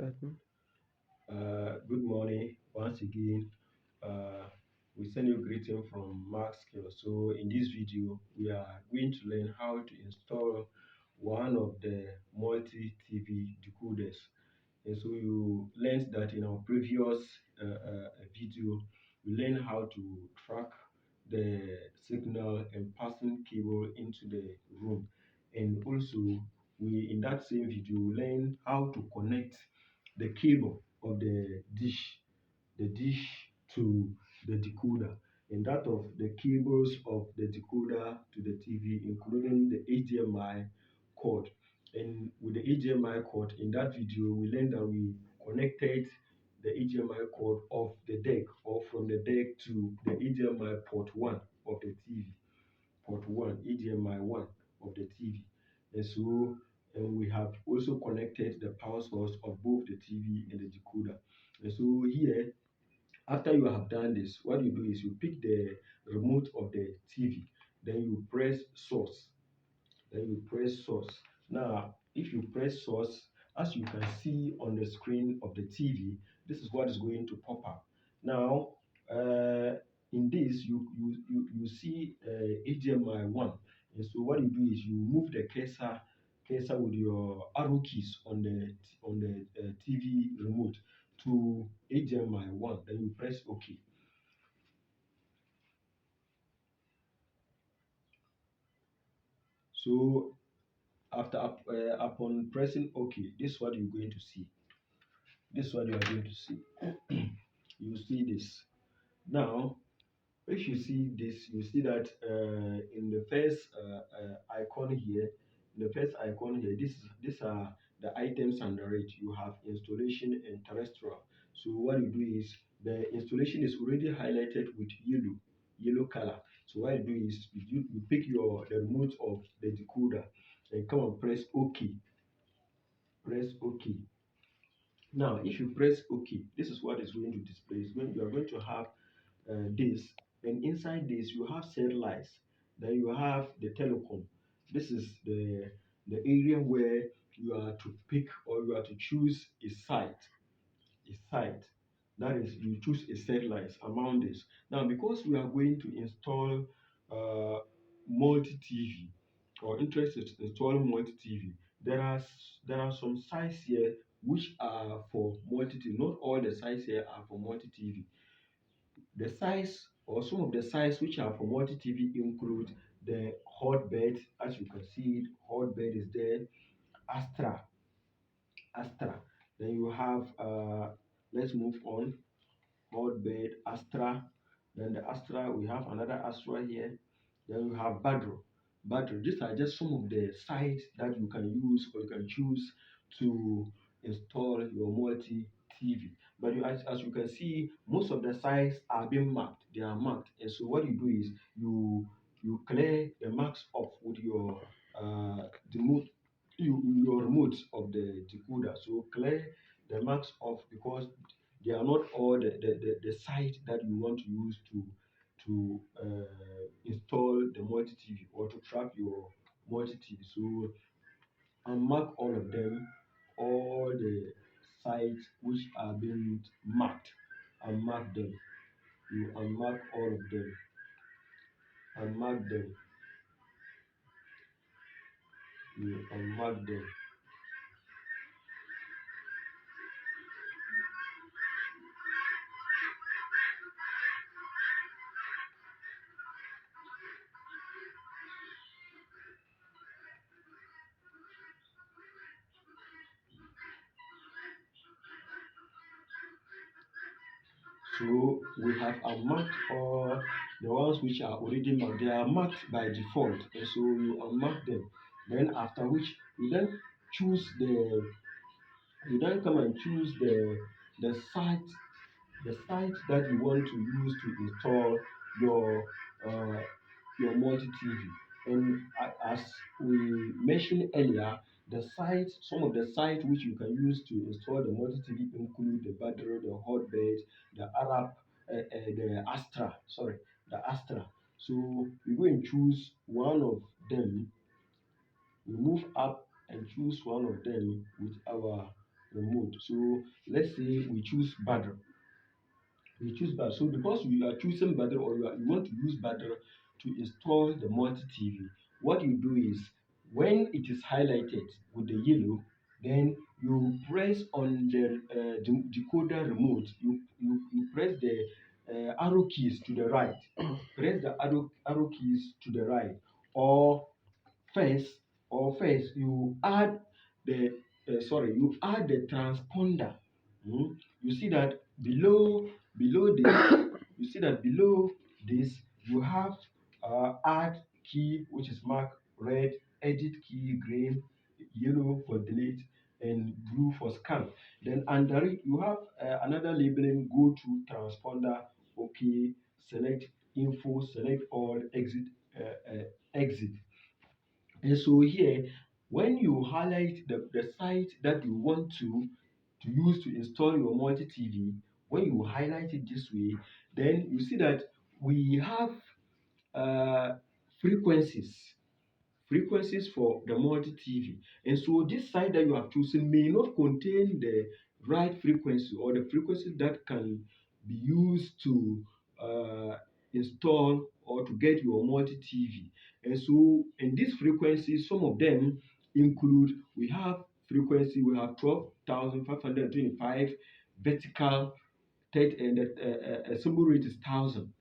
Starting. Good morning once again. Uh, we send you greeting from Max Skill. So in this video, we are going to learn how to install one of the multi-TV decoders. And so you learned that in our previous video, we learned how to track the signal and passing cable into the room. And also, we in that same video, we learned how to connect the cable of the dish to the decoder, and that of the cables of the decoder to the TV, including the HDMI cord. And with the HDMI cord, in that video, we learned that we connected the HDMI cord of the deck or from the deck to the HDMI port 1 of the TV, port 1, HDMI 1 of the TV. And so and we have also connected the power source of both the TV and the decoder. And so here, after you have done this, what you do is you pick the remote of the TV, then you press source, then you press source. Now, if you press source, as you can see on the screen of the TV, this is what is going to pop up. Now, in this, you see HDMI 1. And so what you do is you move the cursor with your arrow keys on the TV remote to HDMI 1. Then you press OK. So upon pressing OK, this is what you're going to see. This is what you are going to see. You see this. Now, if you see this, you see that in the first icon here, these are the items under it. You have installation and terrestrial. So what you do is the installation is already highlighted with yellow color. So what you do is you pick the remote of the decoder and come and press OK. Press OK. Now, if you press OK, this is what is going to display. You are going to have this, and inside this you have cell lines. Then you have the telecom. This is the area where you are to pick or you are to choose a site. A site. That is, you choose a set lines among this. Now, because we are going to install uh, multi TV or interested in installing multi TV, there are some sites here which are for multi TV. Not all the sites here are for multi TV. The size or some of the size which are for multi TV include the hotbed, as you can see it, hotbed is there, Astra, Astra. Then you have let's move on, hotbed, Astra. Then the Astra, we have another Astra here. Then we have Badro. Badro. These are just some of the sites that you can use or you can choose to install your multi TV. But as you can see, most of the sites are being marked. They are marked, and so what you do is you clear the marks off with remote your remote of the decoder. So clear the marks off because they are not all the site that you want to use to install the multi TV or to track your multi TV. So unmark all of them, all the sites which are being marked, unmark them. You unmark all of them, unmark them, you unmark them. So we have unmarked all the ones which are already marked. They are marked by default, and so you unmark them. Then after which you then choose you then come and choose the site the site that you want to use to install your uh, your multi TV. And as we mentioned earlier, some of the sites which you can use to install the multi TV include the Badro, the Hotbed, the Arab, the Astra. Sorry, the Astra. So we go and choose one of them. We move up and choose one of them with our remote. remote. So let's say we choose battery. So because you are choosing battery, or you want to use battery to install the multi TV, what you do is when it is highlighted with the yellow, then you press on the decoder remote. You press the arrow keys to the right. Press the arrow keys to the right, or first first you add the you add the transponder. You see that below this you see that below this you have add key, which is marked red, edit key green, yellow for delete, and blue for scan. Then under it you have another labeling, go to transponder, okay, select info, select all, exit, exit. And so here, when you highlight the site that you want to use to install your multi TV, when you highlight it this way, then you see that we have uh, frequencies for the multi TV. And so this site that you have chosen may not contain the right frequency, or the frequency that can be used to install or to get your multi TV. And so in these frequencies, some of them include, we have 12,525 vertical, and the symbol rate is 1,000,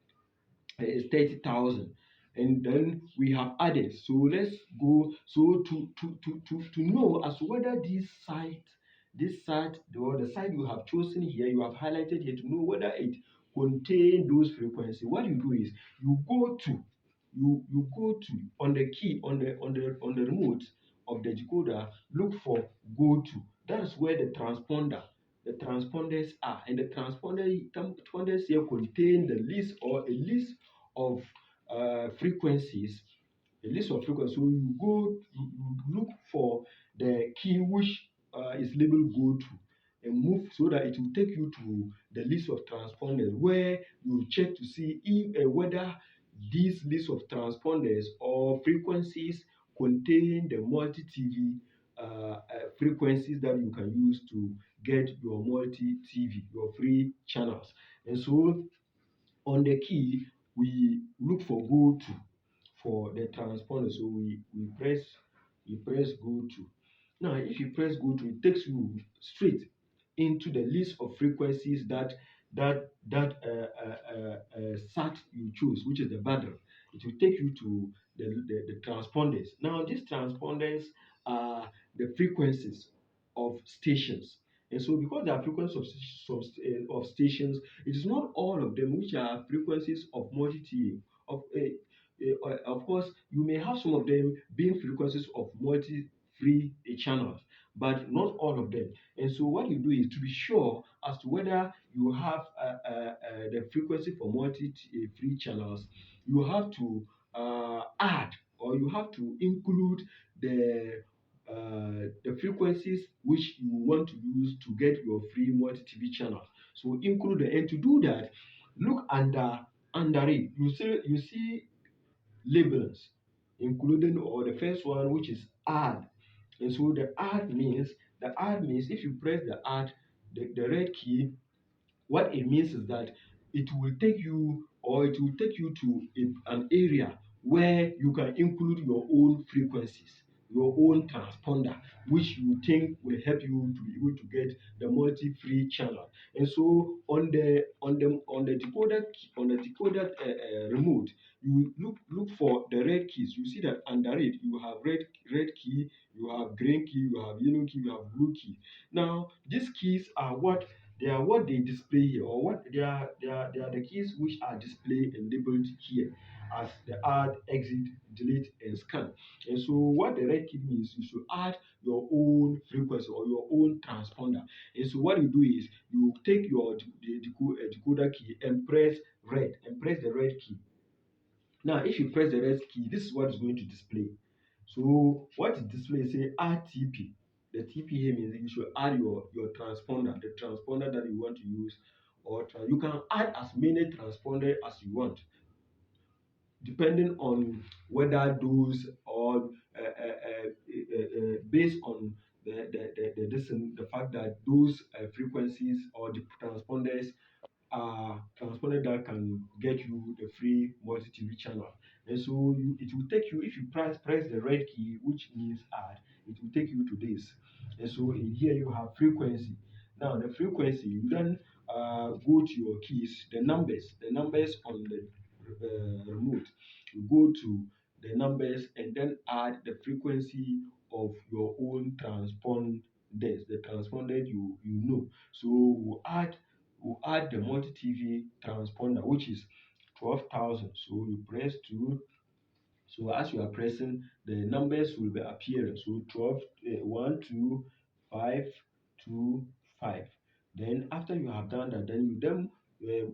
is 30,000. And then we have added. So let's go. So to know as to whether this site, or the site you have chosen here, you have highlighted here, to know whether it contain those frequencies, what you do is you go to you go to on the key, on the remote of the decoder, look for go to. That's where the transponders are. And the transponders here contain the list, or a list of frequencies, So you go, you look for the key which is labeled go to, and move, so that it will take you to the list of transponders, where you check to see if whether this list of transponders or frequencies contain the multi TV frequencies that you can use to get your multi TV, your free channels. And so on the key, we look for go to for the transponder. So we press go to. Now, if you press go to, it takes you straight into the list of frequencies that SAT you choose, which is the bundle. It will take you to the transponders. Now, these transponders are the frequencies of stations. And so, because there are frequencies of stations, it is not all of them which are frequencies of multi of course, you may have some of them being frequencies of multi free channels, but not all of them. And so, what you do is, to be sure as to whether you have the frequency for multi free channels, you have to add, or you have to include the frequencies which you want to use to get your free multi TV channel. So include it, and to do that, look under it. You see labels, including, or the first one, which is add. And so the add means, if you press the add, the red key, what it means is that it will take you to an area where you can include your own frequencies, your own transponder, which you think will help you to be able to get the multi-free channel. And so on the decoder remote, you look for the red keys. You see that under it you have red key, you have green key, you have yellow key, you have blue key. Now these keys are what they display here, or what they are the keys which are displayed and labeled here as the add, exit, delete, and scan. And so what the red key means, you should add your own frequency or your own transponder. And so what you do is, you take the decoder key and press the red key. Now, if you press the red key, this is what is going to display. So what it displays, say add TP. The TP here means you should add your transponder, the transponder that you want to use, or you can add as many transponder as you want, depending on whether those, or based on the fact that those frequencies or the transponders transponder that can get you the free multi TV channel. And so it will take you if you press the red key, which means add, it will take you to this. And so in here you have frequency. Now the frequency, you then go to your keys, the numbers on the remote. You go to the numbers and then add the frequency of your own transponders, the transponder you know. So we'll add the multi TV transponder, which is 12,000. So you press 2. So as you are pressing, the numbers will be appearing. So 12, 1, 2, 5, 2, 5. Then after you have done that, then you then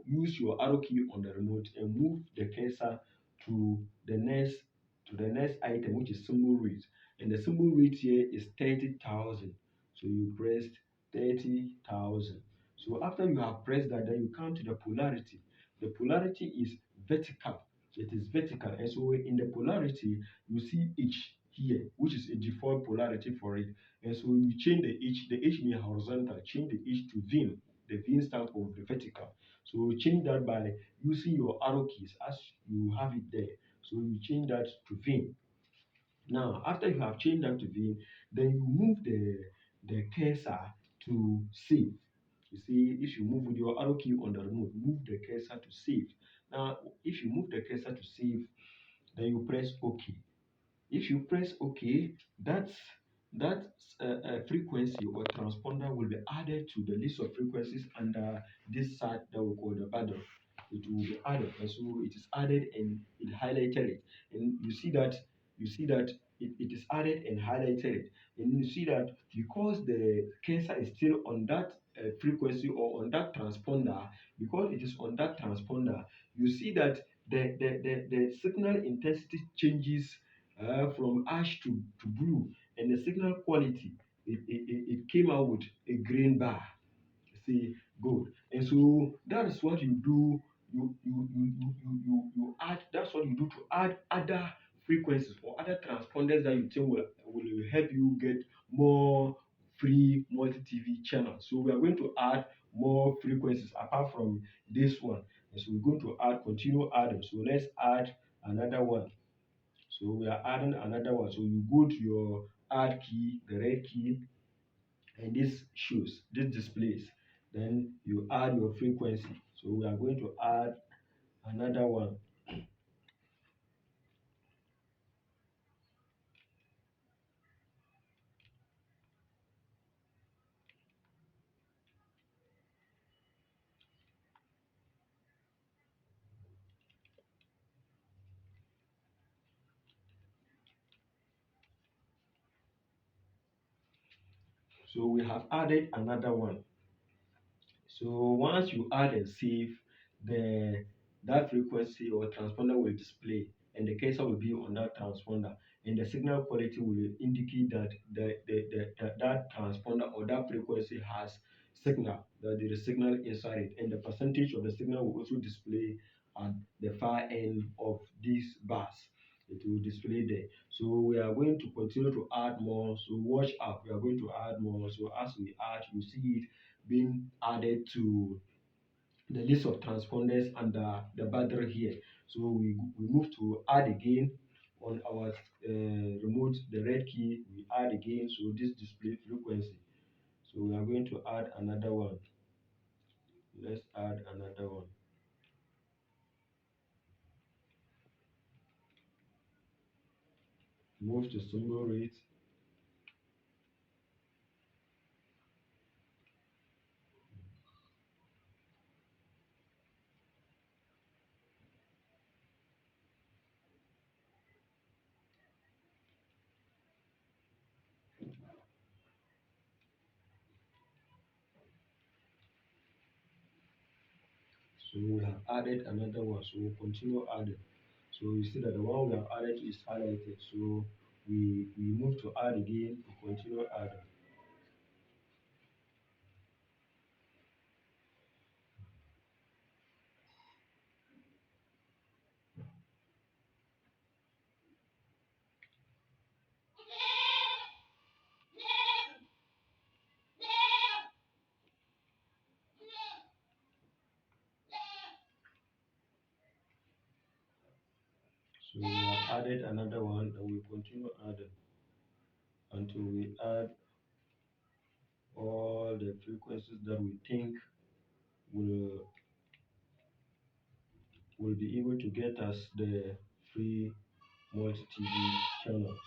use your arrow key on the remote and move the cursor to the next item, which is symbol rate. And the symbol rate here is 30,000. So you pressed 30,000. So after you have pressed that, then you come to the polarity. The polarity is vertical. It is vertical. And so in the polarity, you see H here, which is a default polarity for it. And so you change the H means horizontal, change the H to VIN. The VIN stands for the vertical. So you change that by using your arrow keys as you have it there. So you change that to VIN. Now, after you have changed that to VIN, then you move the cursor to save. You see, if you move with your arrow key on the remote, move the cursor to save. Now, if you move the cursor to save, then you press OK. If you press OK, that frequency or transponder will be added to the list of frequencies under this site that we call the bundle. It will be added, and so it is added and it highlighted it. And you see that it is added and highlighted it. And you see that because the cursor is still on that frequency or on that transponder, because it is on that transponder, you see that the signal intensity changes from ash to blue, and the signal quality it came out with a green bar. See, good. And so that is what you do. You add. That's what you do to add other frequencies or other transponders that you think will help you get more free multi TV channels. So we are going to add more frequencies apart from this one. And so we're going to continue adding. So let's add another one. So we are adding another one. So you go to your add key, the red key, and this displays. Then you add your frequency. So we are going to add another one. So we have added another one. So once you add and save, the that frequency or transponder will display, and the cursor will be on that transponder, and the signal quality will indicate that that transponder or that frequency has signal, that there is signal inside it, and the percentage of the signal will also display at the far end of these bars. It will display there. So we are going to continue to add more. So watch out. We are going to add more. So as we add, you see it being added to the list of transponders under the battery here. So we move to add again on our remote, the red key, we add again. So this display frequency. So we are going to add another one. Let's add another one. Move to symbol rate. So we have added another one. So we'll continue adding. So you see that the one we have added is highlighted. So we move to add again to continue adding. added another one, and we continue adding until we add all the frequencies that we think will will be able to get us the free multi-TV channels.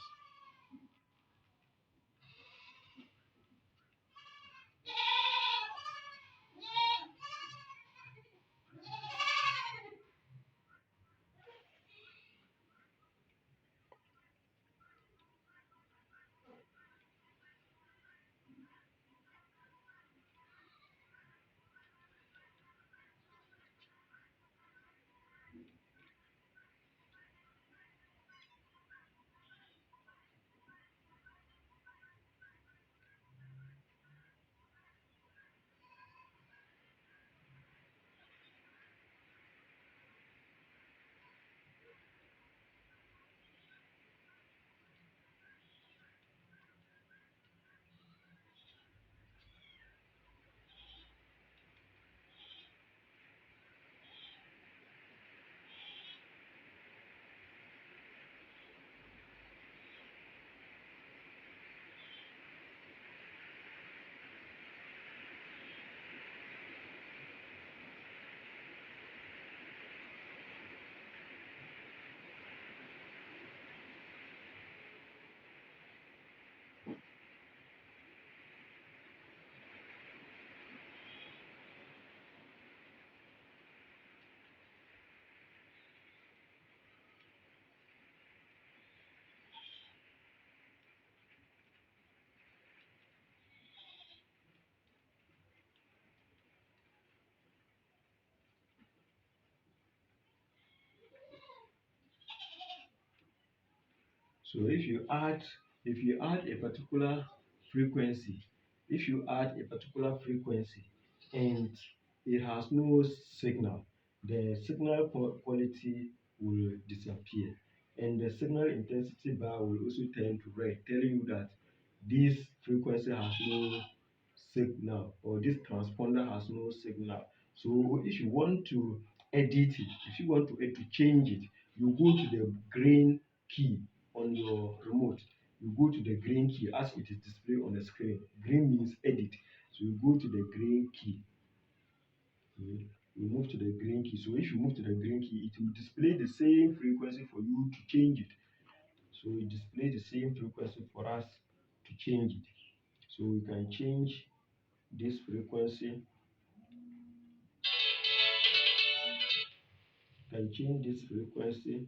So if you add a particular frequency, if you add a particular frequency and it has no signal, the signal quality will disappear, and the signal intensity bar will also turn to red, telling you that this frequency has no signal, or this transponder has no signal. So if you want to edit it, if you want to change it, you go to the green key on your remote. You go to the green key as it is displayed on the screen. Green means edit. So you go to the green key. Okay. You move to the green key. So if you move to the green key, it will display the same frequency for you to change it. So it displays the same frequency for us to change it. So we can change this frequency. Can change this frequency.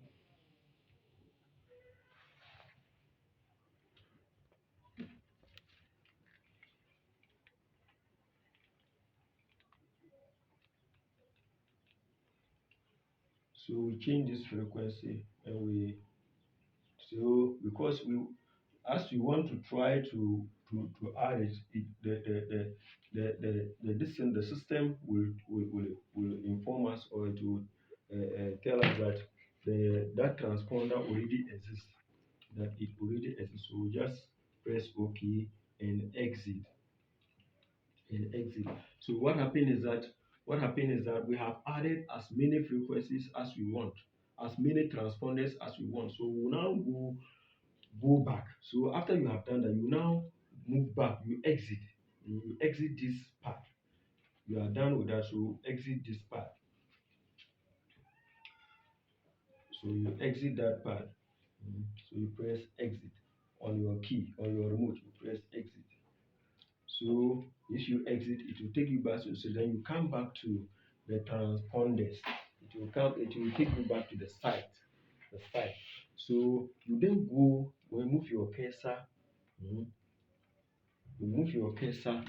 So we change this frequency, and we so because we as we want to try to add it, the system will inform us, or it will tell us that that transponder already exists, that it already exists. So we just press OK and exit. So what happened is that we have added as many frequencies as we want, as many transponders as we want. So we will now go back. So after you have done that, you now move back, you exit. You exit this part. You are done with that, so exit this part. So you exit that part. So you press exit on your key, on your remote, you press exit. So if you exit, it will take you back to, so then you come back to the transponders. It will take you back to the site. The site. So you then go, when you move your cursor, mm, you move your cursor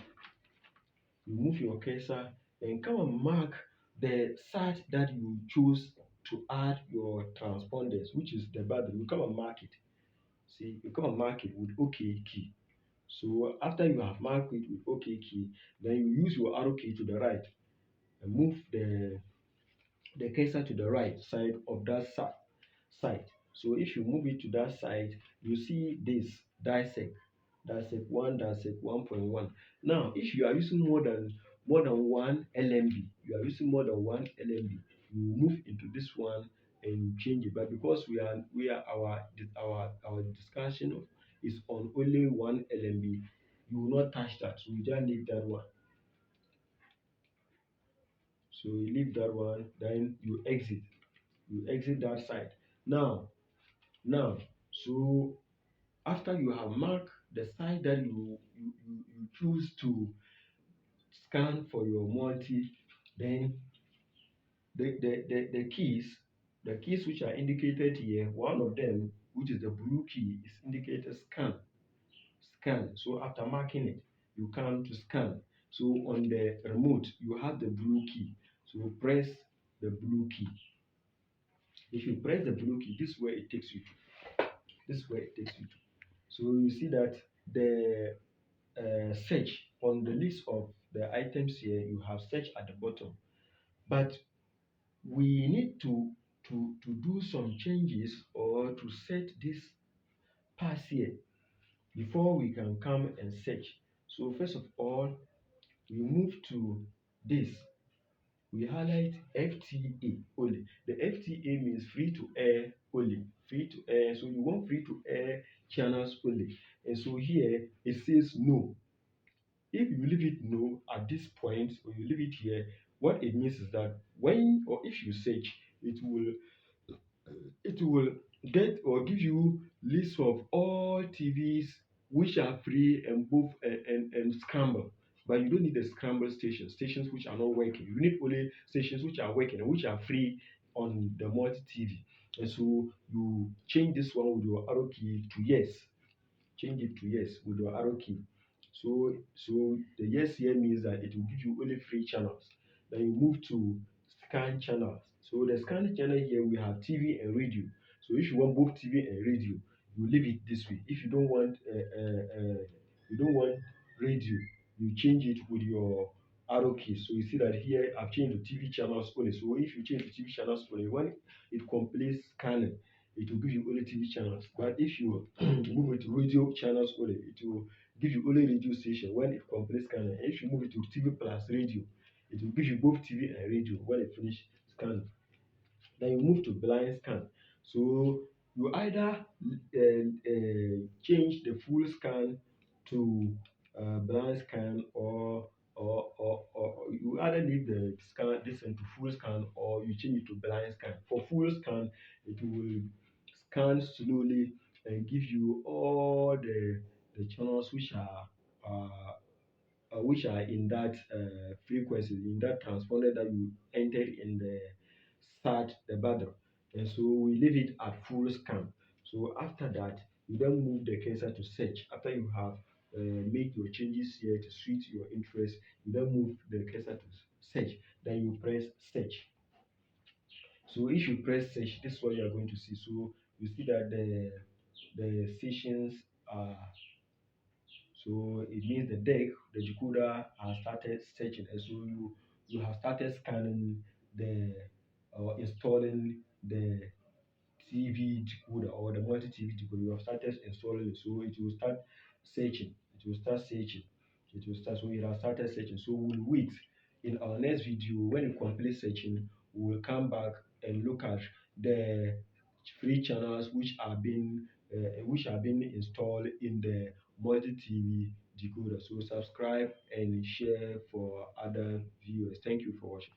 you move your cursor and come and mark the site that you choose to add your transponders, which is the battery. You come and mark it. See, you come and mark it with OK key. So after you have marked it with OK key, then you use your arrow key to the right and move the cursor to the right side of that site. So if you move it to that side, you see this dissect 1, dissect 1.1. Now, if you are using more than 1 LMB, you are using more than 1 LMB, you move into this one and you change it. But because we are our discussion is on only one LMB, you will not touch that. So you just leave that one. So you leave that one, then you exit. You exit that side. Now, now, so after you have marked the side that you choose to scan for your multi, then the keys, the keys which are indicated here, one of them, which is the blue key, is indicated scan. Scan. So after marking it, you come to scan. So on the remote, you have the blue key. So press the blue key. If you press the blue key, this is where it takes you to. This is where it takes you to. So you see that the search on the list of the items here, you have search at the bottom. But we need to do some changes or to set this pass here before we can come and search. So first of all, we move to this. We highlight FTA only. The FTA means free to air only. Free to air. So you want free to air channels only. And so here it says no. If you leave it no at this point, or you leave it here, what it means is that when or if you search, it will get or give you list of all TVs which are free and both and scramble. But you don't need the scramble stations which are not working. You need only stations which are working and which are free on the multi TV. And so you change this one with your arrow key to yes. Change it to yes with your arrow key. So the yes here means that it will give you only free channels. Then you move to scan channels. So the scan channel here we have TV and radio. So if you want both TV and radio, you leave it this way. If you don't want radio, you change it with your arrow key. So you see that here I've changed to TV channels only. So if you change to TV channels only, when it completes scanning, it will give you only TV channels. But if you move it to radio channels only, it will give you only radio station when it completes scanning. And if you move it to TV plus radio, it will give you both TV and radio when it finish scanning. Then you move to blind scan. So you either change the full scan to blind scan, or you either leave the scan this into full scan or you change it to blind scan. For full scan, it will scan slowly and give you all the channels which are in that frequency, in that transponder that you entered in the start the battle. And so we leave it at full scan. So after that, you then move the cursor to search. After you have made your changes here to suit your interest, you then move the cursor to search. Then you press search. So if you press search, this is what you are going to see. So you see that the stations are, so it means the deck, the decoder has started searching, and so you have started scanning the or installing the TV decoder or the multi TV decoder. You have started installing it, so it will start searching. It will start searching. It will start. So it has started searching. So we'll wait. In our next video, when it completes searching, we will come back and look at the free channels which are being installed in the multi TV decoder. So subscribe and share for other viewers. Thank you for watching.